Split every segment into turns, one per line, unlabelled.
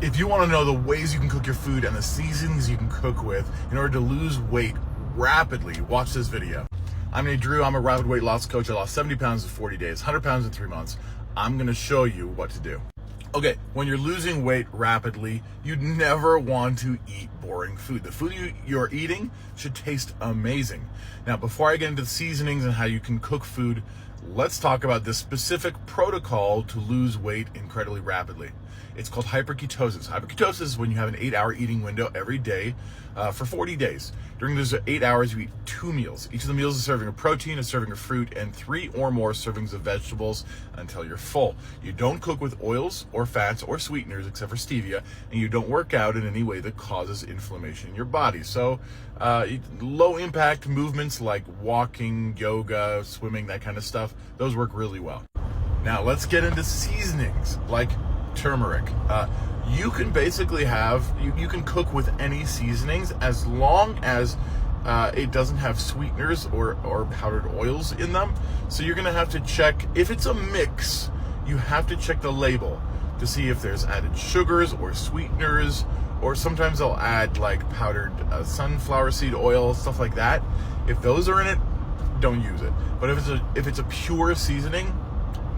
If you want to know the ways you can cook your food and the seasonings you can cook with in order to lose weight rapidly, watch this video. I'm named Drew. I'm a rapid weight loss coach. I lost 70 pounds in 40 days, 100 pounds in 3 months. I'm going to show you what to do. Okay, when you're losing weight rapidly, you'd never want to eat boring food. The food you're eating should taste amazing. Now, before I get into the seasonings and how you can cook food, let's talk about this specific protocol to lose weight incredibly rapidly. It's called hyper-ketosis. Hyper-ketosis is when you have an 8-hour eating window every day for 40 days. During those 8 hours, you eat 2 meals. Each of the meals is a serving of protein, a serving of fruit, and 3 or more servings of vegetables until you're full. You don't cook with oils or fats or sweeteners except for stevia, and you don't work out in any way that causes inflammation in your body. So low impact movements like walking, yoga, swimming, that kind of stuff, those work really well. Now let's get into seasonings like turmeric. You can basically you can cook with any seasonings as long as it doesn't have sweeteners or powdered oils in them. So you're gonna have to check, if it's a mix, you have to check the label to see if there's added sugars or sweeteners, or sometimes they'll add like powdered sunflower seed oil, stuff like that. If those are in it, don't use it. But if it's a pure seasoning,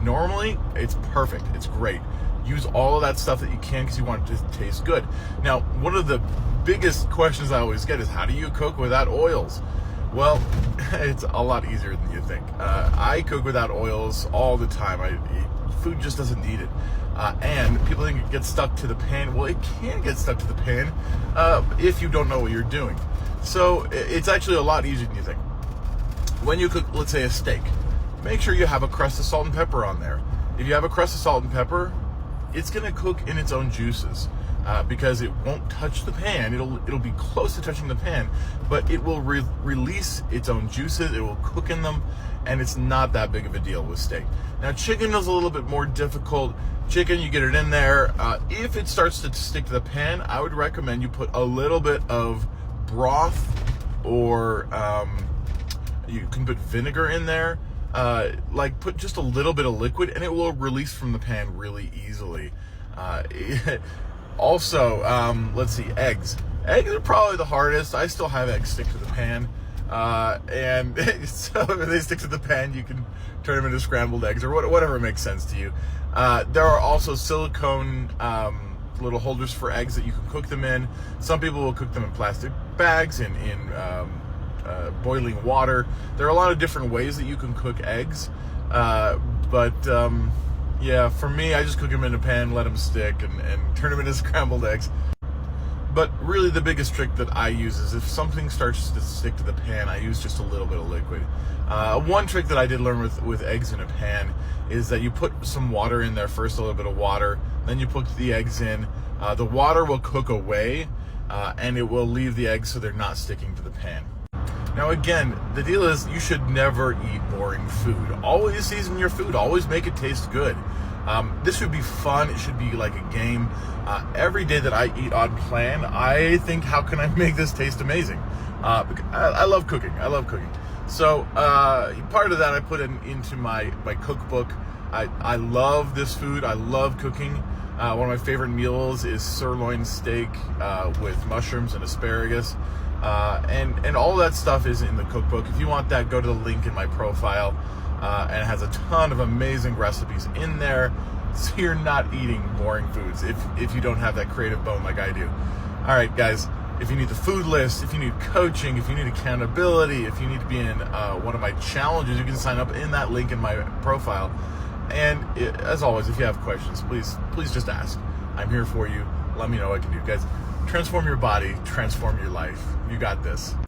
normally it's perfect, it's great. Use all of that stuff that you can because you want it to taste good. Now, one of the biggest questions I always get is, how do you cook without oils? Well, it's a lot easier than you think. I cook without oils all the time. Food just doesn't need it. And people think it gets stuck to the pan. Well, it can get stuck to the pan if you don't know what you're doing. So it's actually a lot easier than you think. When you cook, let's say, a steak, make sure you have a crust of salt and pepper on there. If you have a crust of salt and pepper, it's gonna cook in its own juices because it won't touch the pan. It'll be close to touching the pan, but it will release its own juices. It will cook in them, and it's not that big of a deal with steak. Now, chicken is a little bit more difficult. Chicken, you get it in there. If it starts to stick to the pan, I would recommend you put a little bit of broth, or you can put vinegar in there. Like put just a little bit of liquid, and it will release from the pan really easily. Also, let's see, eggs. Eggs are probably the hardest. I still have eggs stick to the pan. And so if they stick to the pan, you can turn them into scrambled eggs or whatever makes sense to you. There are also silicone little holders for eggs that you can cook them in. Some people will cook them in plastic bags, in boiling water. There are a lot of different ways that you can cook eggs, yeah, for me, I just cook them in a pan, let them stick, and turn them into scrambled eggs. But really the biggest trick that I use is if something starts to stick to the pan, I use just a little bit of liquid. One trick that I did learn with eggs in a pan is that you put some water in there first, a little bit of water, then you put the eggs in. The water will cook away, and it will leave the eggs so they're not sticking to the pan. Now again, the deal is you should never eat boring food. Always season your food. Always make it taste good. This should be fun. It should be like a game. Every day that I eat on plan, I think, how can I make this taste amazing? Because I love cooking. I love cooking. So part of that I put into my cookbook. I love this food. I love cooking. One of my favorite meals is sirloin steak with mushrooms and asparagus. And all that stuff is in the cookbook. If you want that, go to the link in my profile, and it has a ton of amazing recipes in there, so you're not eating boring foods if you don't have that creative bone like I do. All right, guys, if you need the food list, if you need coaching, if you need accountability, if you need to be in one of my challenges, you can sign up in that link in my profile. And as always, if you have questions, please just ask. I'm here for you. Let me know what I can do. Guys, transform your body, transform your life. You got this.